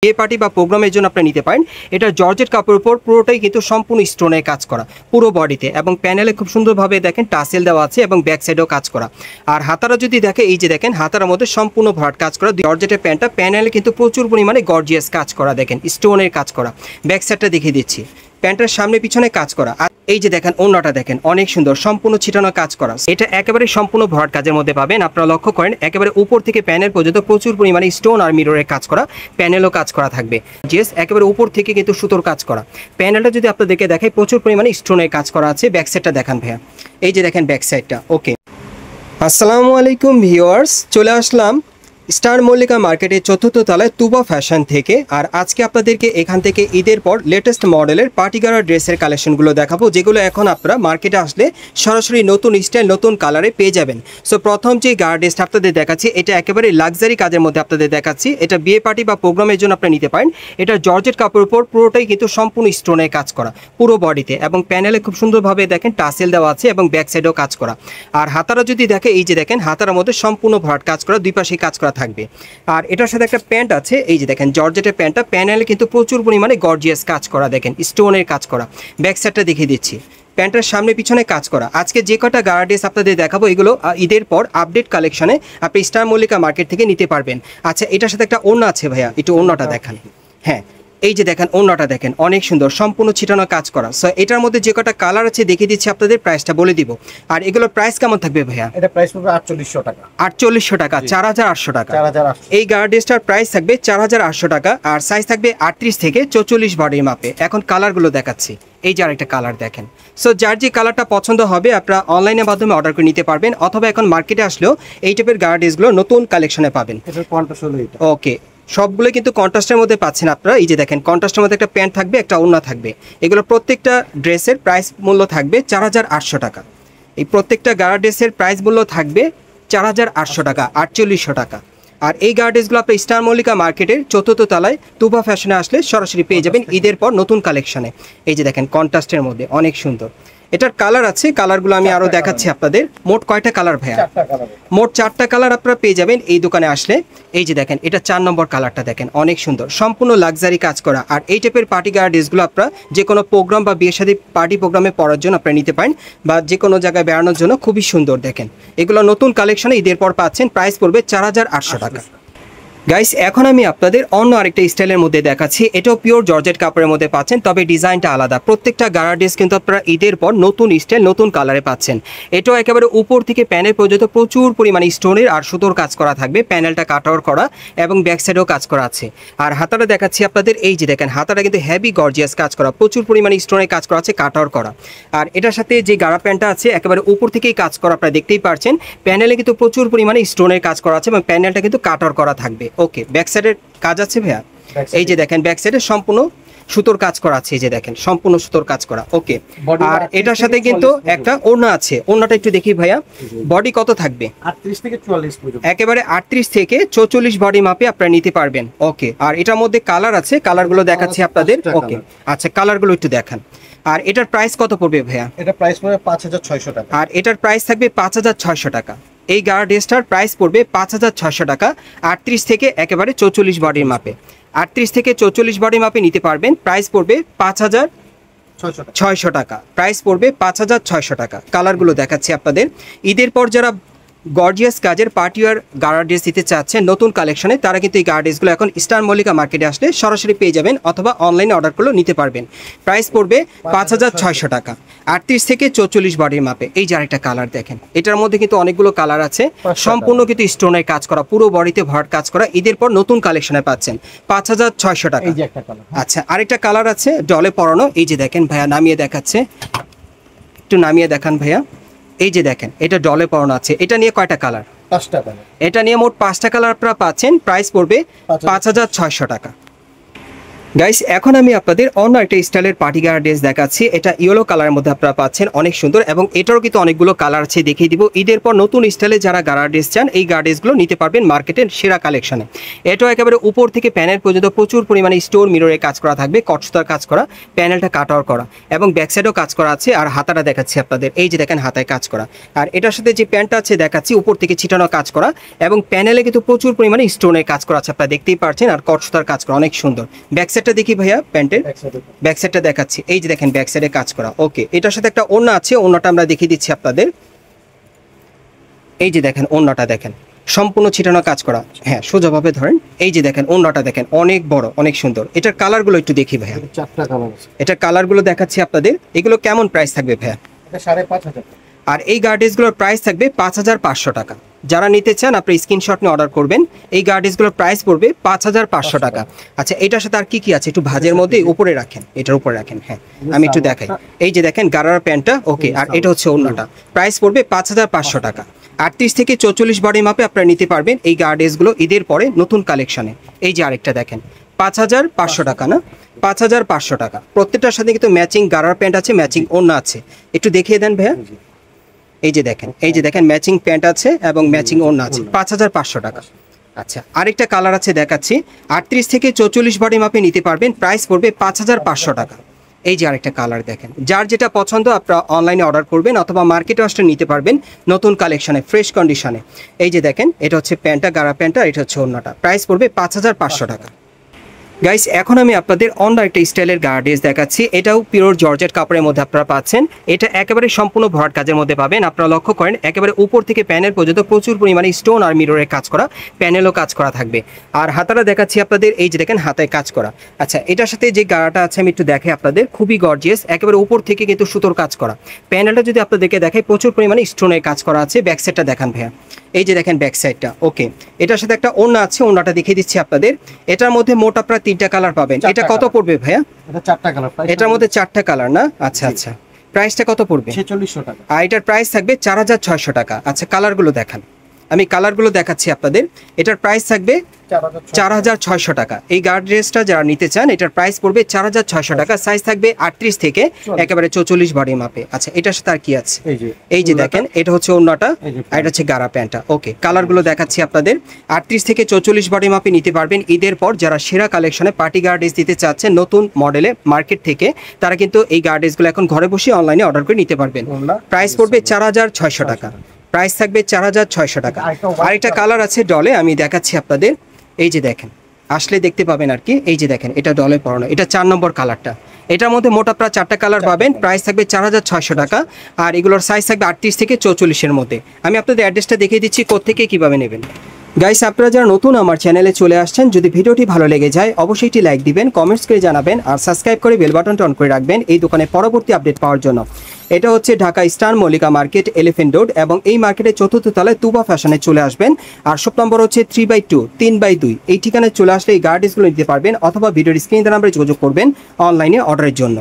বিয়ে পার্টি বা প্রোগ্রামের জন্য আপনি নিতে পারেন। এটা জর্জেট কাপড়ের উপর পুরোটাই কিন্তু সম্পূর্ণ স্টোনের কাজ করা পুরো বডিতে, এবং প্যানেলে খুব সুন্দরভাবে দেখেন টাসেল দেওয়া আছে এবং ব্যাক সাইডেও কাজ করা। আর হাতারা যদি দেখে, এই যে দেখেন হাতার মধ্যে সম্পূর্ণ ভরাট কাজ করা জর্জেটের প্যান্টটা, প্যানেলে কিন্তু প্রচুর পরিমাণে গর্জিয়াস কাজ করা, দেখেন স্টোনের কাজ করা। ব্যাক সাইডটা দেখিয়ে দিচ্ছি, প্যান্টের সামনে পিছনে কাজ করা। আর এই যে দেখেন ওড়নাটা দেখেন অনেক সুন্দর, সম্পূর্ণ ছিটানো কাজ করা। এটা একেবারে সম্পূর্ণ ভরাট কাজের মধ্যে পাবেন। আপনারা লক্ষ্য করেন একেবারে উপর থেকে প্যানেল পর্যন্ত প্রচুর পরিমাণে স্টোন আর মিররের কাজ করা, প্যানেলও কাজ করা থাকবে। জেস একেবারে উপর থেকে কিন্তু সুতোর কাজ করা। প্যানেলটা যদি আপনাদেরকে দেখাই, প্রচুর পরিমাণে স্টোনের কাজ করা আছে। ব্যাক সাইডটা দেখান ভাইয়া, এই যে দেখেন ব্যাক সাইডটা। ওকে, আসসালামু আলাইকুম ভিউয়ার্স, চলে আসলাম স্টার মল্লিকা মার্কেটের ৪র্থ তলায় তুবা ফ্যাশন থেকে। আর আজকে আপনাদেরকে এখান থেকে ঈদের পর লেটেস্ট মডেলের পার্টিগারা ড্রেসের কালেকশনগুলো দেখাবো, যেগুলো এখন আপনারা মার্কেটে আসলে সরাসরি নতুন স্টাইল নতুন কালারে পেয়ে যাবেন। সো প্রথম যে গার ড্রেসটা আপনাদের দেখাচ্ছি, এটা একেবারে লাক্সারি কাজের মধ্যে আপনাদের দেখাচ্ছি। এটা বিয়ে পার্টি বা প্রোগ্রামের জন্য আপনি নিতে পারেন। এটা জর্জেট কাপড়ের উপর পুরোটাই কিন্তু সম্পূর্ণ স্টোনের কাজ করা পুরো বডিতে, এবং প্যানেলে খুব সুন্দরভাবে দেখেন টাসেল দেওয়া আছে এবং ব্যাক সাইডেও কাজ করা। আর হাতারা যদি দেখে, এই যে দেখেন হাতার মধ্যে সম্পূর্ণ ভরাট কাজ করা, দুই পাশেই কাজ করা থাকবে। আর এটার সাথে একটা প্যান্ট আছে, এই যে দেখেন জর্জেটের প্যান্টটা, প্যানেলে কিন্তু প্রচুর পরিমাণে গর্জিয়াস কাজ করা, দেখেন স্টোনের কাজ করা। ব্যাক সাইডটা দেখিয়ে দিচ্ছি, প্যান্টের সামনে পিছনে কাজ করা। আজকে যে কটা গারা ড্রেস আপনাদের দেখাবো, এগুলো ঈদের পর আপডেট কালেকশনে আপনি স্টার মল্লিকা মার্কেট থেকে নিতে পারবেন। আচ্ছা, এটার সাথে একটা ওড়না আছে ভাইয়া, একটু ওড়নাটা দেখান। হ্যাঁ, এই যে দেখেন ওড়নাটা দেখেন অনেক সুন্দর, সম্পূর্ণ ছিটানো কাজ করা। সো এটার মধ্যে যে কটা কালার আছে দেখিয়ে দিচ্ছি, আপনাদের প্রাইসটা বলে দিব। আর এগুলোর প্রাইস কেমন থাকবে ভাইয়া? এটা প্রাইস পড়বে 4800 টাকা। 4800 টাকা, 4800 টাকা। 4800। এই গার্ড ড্রেসটার প্রাইস থাকবে 4800 টাকা। আর সাইজ থাকবে 38 থেকে 44 বডির মাপে। এখন কালারগুলো দেখাচ্ছি, এই যে আরেকটা কালার দেখেন। সো যার যে কালারটা পছন্দ হবে আপনারা অনলাইনের মাধ্যমে অর্ডার করে নিতে পারবেন, অথবা এখন মার্কেটে আসলেও এই টাইপের গার্ড ড্রেসগুলো নতুন কালেকশনে পাবেন। এটার কন্ট্রাস্ট হলো এটা। ওকে, সবগুলো কিন্তু কন্ট্রাস্টের মধ্যে পাচ্ছেন আপনারা। এই যে দেখেন কন্ট্রাস্টের মধ্যে একটা প্যান্ট থাকবে, একটা ওড়না থাকবে। এগুলো প্রত্যেকটা ড্রেসের প্রাইস মূল্য থাকবে 4800 টাকা। এই প্রত্যেকটা গারা ড্রেসের প্রাইস মূল্য থাকবে 4800 টাকা, 4800 টাকা। আর এই গারা ড্রেসগুলো আপনি স্টার মল্লিকা মার্কেটের ৪র্থ তলায় তুবা ফ্যাশনে আসলে সরাসরি পেয়ে যাবেন ঈদের পর নতুন কালেকশনে। এই যে দেখেন কন্ট্রাস্টের মধ্যে অনেক সুন্দর। এটার কালার আছে, কালারগুলো আমি আরও দেখাচ্ছি আপনাদের। মোট কয়টা কালার ভাইয়া? মোট 4টা কালার আপনারা পেয়ে যাবেন এই দোকানে আসলে। এই যে দেখেন এটা 4 নম্বর কালারটা দেখেন অনেক সুন্দর, সম্পূর্ণ লাক্সারি কাজ করা। আর এই টাইপের পার্টি গার্ড ড্রেসগুলো আপনারা যে কোনো প্রোগ্রাম বা বিয়ে শাদী পার্টি প্রোগ্রামে পরার জন্য আপনারা নিতে পারেন, বা যে কোনো জায়গায় বেড়ানোর জন্য খুবই সুন্দর। দেখেন এগুলো নতুন কালেকশনে ঈদের পর পাচ্ছেন, প্রাইস পড়বে 4800 টাকা। গাইস, এখন আমি আপনাদের অন্য আরেকটা স্টাইলের মধ্যে দেখাচ্ছি। এটাও পিওর জর্জেট কাপড়ের মধ্যে পাচ্ছেন, তবে ডিজাইনটা আলাদা। প্রত্যেকটা গারা ড্রেস কিন্তু আপনারা ঈদের পর নতুন স্টাইল নতুন কালারে পাচ্ছেন। এটাও একেবারে উপর থেকে প্যানেল পর্যন্ত প্রচুর পরিমাণে স্টোনের আর সুতোর কাজ করা থাকবে, প্যানেলটা কাটার করা এবং ব্যাক সাইডেও কাজ করা আছে। আর হাতাটা দেখাচ্ছি আপনাদের, এই যে দেখেন হাতাটা কিন্তু হেভি গর্জিয়াস কাজ করা, প্রচুর পরিমাণে স্টোনের কাজ করা আছে, কাটার করা। আর এটার সাথে যে গারা প্যান্টটা আছে একেবারে উপর থেকেই কাজ করা, আপনারা দেখতেই পাচ্ছেন। প্যানেলে কিন্তু প্রচুর পরিমাণে স্টোনের কাজ করা আছে এবং প্যানেলটা কিন্তু কাটার করা থাকবে। ওকে, ব্যাক সাইডের কাজ আছে ভাইয়া, এই যে দেখেন ব্যাক সাইডে সম্পূর্ণ সুতোর কাজ করা আছে, এই যে দেখেন সম্পূর্ণ সুতোর কাজ করা। ওকে, আর এটার সাথে কিন্তু একটা ওড়না আছে, ওড়নাটা একটু দেখি ভাইয়া। বডি কত থাকবে? 38 থেকে 44 পর্যন্ত, একেবারে 38 থেকে 44 বডি মাপে আপনারা নিতে পারবেন। ওকে, আর এটার মধ্যে কালার আছে, কালারগুলো দেখাচ্ছি আপনাদের। ওকে, আচ্ছা কালারগুলো একটু দেখান। আর এটার প্রাইস কত পড়বে ভাইয়া? এটা প্রাইস পড়বে 5600 টাকা। আর এটার প্রাইস থাকবে 5600 টাকা। এই গারা ড্রেসটার প্রাইস পড়বে 5600 টাকা, 38 থেকে একেবারে 44 বডির মাপে। 38 থেকে 44 বডি মাপে নিতে পারবেন, প্রাইস পড়বে 5600 টাকা। প্রাইস পড়বে 5600 টাকা। কালারগুলো দেখাচ্ছি আপনাদের। ঈদের পর যারা গর্জিয়াস কাজের পার্টিওয়ার গারা ড্রেস দিতে চাচ্ছেন নতুন কালেকশনে, তারা কিন্তু এই গারা ড্রেসগুলো এখন স্টার মল্লিকা মার্কেটে আসলে সরাসরি পেয়ে যাবেন, অথবা অনলাইনে অর্ডার করলেও নিতে পারবেন। প্রাইস পড়বে 5600 টাকা, 38 থেকে 44 বডির মাপে। এই যে আরেকটা কালার দেখেন, এটার মধ্যে কিন্তু অনেকগুলো কালার আছে, সম্পূর্ণ কিন্তু স্টোনের কাজ করা, পুরো বডিতে ভরাট কাজ করা। ঈদের পর নতুন কালেকশনে পাচ্ছেন 5600 টাকা। আচ্ছা, আরেকটা কালার আছে ডলে পরানো, এই যে দেখেন ভাইয়া নামিয়ে দেখাচ্ছে, একটু নামিয়ে দেখান ভাইয়া। এই যে দেখেন এটা ডলে পরানো আছে। এটা নিয়ে কয়টা কালার? 5টা কালার। এটা নিয়ে মোট 5টা কালার আপনারা পাচ্ছেন, প্রাইস পড়বে 5600 টাকা। গাইস এখন আমি আপনাদের অন্য একটা স্টাইলের পার্টি গার্ড ড্রেস দেখাচ্ছি। এটা ইয়েলো কালারের মধ্যে আপনারা পাচ্ছেন, অনেক সুন্দর এবং এটারও কিন্তু অনেকগুলো কালার আছে, দেখিয়ে দিব। ঈদের পর নতুন স্টাইলে যারা গার্ড ড্রেস চান এই গার্ড ড্রেসগুলো নিতে পারবেন মার্কেটের সেরা কালেকশনে। এটাও একেবারে উপর থেকে প্যানেল পর্যন্ত প্রচুর পরিমাণে স্টোন মিররে কাজ করা থাকবে, কটসুতার কাজ করা, প্যানেলটা কাটার করা এবং ব্যাক সাইডেও কাজ করা আছে। আর হাতাটা দেখাচ্ছি আপনাদের, এই যে দেখেন হাতায় কাজ করা। আর এটার সাথে যে প্যান্টটা আছে দেখাচ্ছি উপর থেকে ছিটানো কাজ করা এবং প্যানেলে কিন্তু প্রচুর পরিমাণে স্টোনের কাজ করা আছে, আপনারা দেখতেই পাচ্ছেন। আর কটসুতার কাজ করা অনেক সুন্দর। ব্যাক সাইডটা দেখি ভাইয়া, প্যান্টের ব্যাক সাইডটা দেখাচ্ছি, এই যে দেখেন ব্যাক সাইডে কাজ করা। ওকে, এটার সাথে একটা ওড়না আছে, ওড়নাটা আমরা দেখিয়ে দিচ্ছি আপনাদের। এই যে দেখেন ওড়নাটা দেখেন সম্পূর্ণ ছিটানো কাজ করা। হ্যাঁ, সোজাভাবে ধরেন। এই যে দেখেন ওড়নাটা দেখেন অনেক বড়, অনেক সুন্দর। এটার কালারগুলো একটু দেখি ভাইয়া। 4টা কালার আছে। এটার কালারগুলো দেখাচ্ছি আপনাদের। এগুলো কেমন প্রাইস থাকবে ভাইয়া? এটা 5,500 টাকা। আর এই গার্ডেসগুলোর প্রাইস থাকবে 5,500 টাকা। যারা নিতে চান আপনি স্ক্রিনশট নিয়ে অর্ডার করবেন। এই গার্ডেসগুলোর প্রাইস পড়বে 5,500 টাকা। আচ্ছা, এটার সাথে আর কি কি আছে একটু ভাঁজের মধ্যে উপরে রাখেন, এটার উপরে রাখেন। হ্যাঁ, আমি একটু দেখাই। এই যে দেখেন গারার প্যান্টটা। ওকে, আর এটা হচ্ছে ওড়নাটা। প্রাইস পড়বে 5,500 টাকা। 38 থেকে 44 বডি মাপে আপনারা নিতে পারবেন এই গার্ডেসগুলো ঈদের পরে নতুন কালেকশনে। এই যে আরেকটা দেখেন 5,500 টাকা, না 5,500 টাকা। প্রত্যেকটার সাথে কিন্তু ম্যাচিং গারার প্যান্ট আছে, ম্যাচিং ওড়না আছে। একটু দেখিয়ে দেন ভাইয়া। এই যে দেখেন, এই যে দেখেন ম্যাচিং প্যান্ট আছে এবং ম্যাচিং ওড়না আছে, 5,500 টাকা। আচ্ছা, আরেকটা কালার আছে দেখাচ্ছি। 38 থেকে 44 বডি মাপে নিতে পারবেন, প্রাইস পড়বে 5,500 টাকা। এই যে আরেকটা কালার দেখেন, যার যেটা পছন্দ আপনারা অনলাইনে অর্ডার করবেন অথবা মার্কেটে আসলে নিতে পারবেন নতুন কালেকশনে, ফ্রেশ কন্ডিশনে। এই যে দেখেন এটা হচ্ছে প্যান্টটা, গারা প্যান্টটা, এটা হচ্ছে ওড়নাটা। প্রাইস পড়বে 5,500 টাকা। গাইস এখন আমি আপনাদের অন্য একটা স্টাইলের গার্ডেস দেখাচ্ছি। এটাও পিওর জর্জেট কাপড়ের মধ্যে আপনারা পাচ্ছেন। এটা একেবারে সম্পূর্ণ ভরাট কাজের মধ্যে পাবেন। আপনারা লক্ষ্য করেন একেবারে উপর থেকে প্যানেল পর্যন্ত প্রচুর পরিমাণে স্টোন আর মিররের কাজ করা, প্যানেলও কাজ করা থাকবে। আর হাতাটা দেখাচ্ছি আপনাদের, এই যে দেখেন হাতায় কাজ করা। আচ্ছা, এটার সাথে যে গাড়াটা আছে আমি একটু দেখাই আপনাদের, খুবই গর্জিয়াস, একেবারে উপর থেকে কিন্তু সুতোর কাজ করা। প্যানেলটা যদি আপনাদেরকে দেখাই প্রচুর পরিমাণে স্টোনের কাজ করা আছে। ব্যাক সাইডটা দেখান ভাইয়া, এই যে দেখেন ব্যাক সাইডটা। ওকে, এটার সাথে একটা ওড়না আছে, ওড়নাটা দেখিয়ে দিচ্ছি আপনাদের। এটার মধ্যে মোট আপনারা 3টা কালার পাবেন। এটা কত পড়বে ভাইয়া? এটা 4টা কালার। এটার মধ্যে 4টা কালার, না? আচ্ছা আচ্ছা, প্রাইসটা কত পড়বে? 4600 টাকা। আর এটার প্রাইস থাকবে 4,600 টাকা। আচ্ছা, কালারগুলো দেখান, আমি কালারগুলো দেখাচ্ছি আপনাদের। এটার প্রাইস থাকবে 4,600 টাকা। এই গার্ড ড্রেসটা যারা নিতে চান এটার প্রাইস পড়বে 4,600 টাকা। সাইজ থাকবে 38 থেকে একেবারে 44 বডি মাপে। আচ্ছা, এটার সাথে আর কি আছে? এই যে দেখেন এটা হচ্ছে ওড়নাটা আর এটা হচ্ছে গারা প্যান্টটা। ওকে, কালারগুলো দেখাচ্ছি আপনাদের। 38 থেকে 44 বডি মাপে নিতে পারবেন ঈদের পর। যারা সেরা কালেকশনে পার্টি গার্ড ড্রেস দিতে চাচ্ছেন নতুন মডেলে মার্কেট থেকে, তারা কিন্তু এই গার্ড ড্রেসগুলো এখন ঘরে বসে অনলাইনে অর্ডার করে নিতে পারবেন। প্রাইস পড়বে 4,600 টাকা। প্রাইস থাকবে 4,600 টাকা। আরেকটা কালার আছে ডলে, আমি দেখাচ্ছি আপনাদের। এই যে দেখেন, আসলে দেখতে পাবেন আর কি। এই যে দেখেন এটা ডলে পরানো, এটা 4 নম্বর কালারটা। এটার মধ্যে মোট আপনারা 4টা কালার পাবেন। প্রাইস থাকবে 4,600 টাকা। আর এগুলোর সাইজ থাকবে 38 থেকে 44-এর মধ্যে। আমি আপনাদের অ্যাড্রেসটা দেখিয়ে দিচ্ছি কোত্থেকে কীভাবে নেবেন। গাইস, আপনারা যারা নতুন আমার চ্যানেলে চলে আসছেন, যদি ভিডিওটি ভালো লেগে যায় অবশ্যই একটি লাইক দিবেন, কমেন্টস করে জানাবেন আর সাবস্ক্রাইব করে বেল বাটনটা অন করে রাখবেন এই দোকানে পরবর্তী আপডেট পাওয়ার জন্য। এটা হচ্ছে Dhaka star Mallika market, elephant road, এবং এই মার্কেটের 4র্থ তলায় তুবা ফ্যাশনে চলে আসবেন। আর শপ নম্বর হচ্ছে 3/2 3/2। এই ঠিকানায় চলে আসলে এই গার্ডেসগুলো নিতে পারবেন অথবা ভিডিওর স্ক্রিনে নাম্বারে যোগাযোগ করবেন অনলাইনে অর্ডারের জন্য।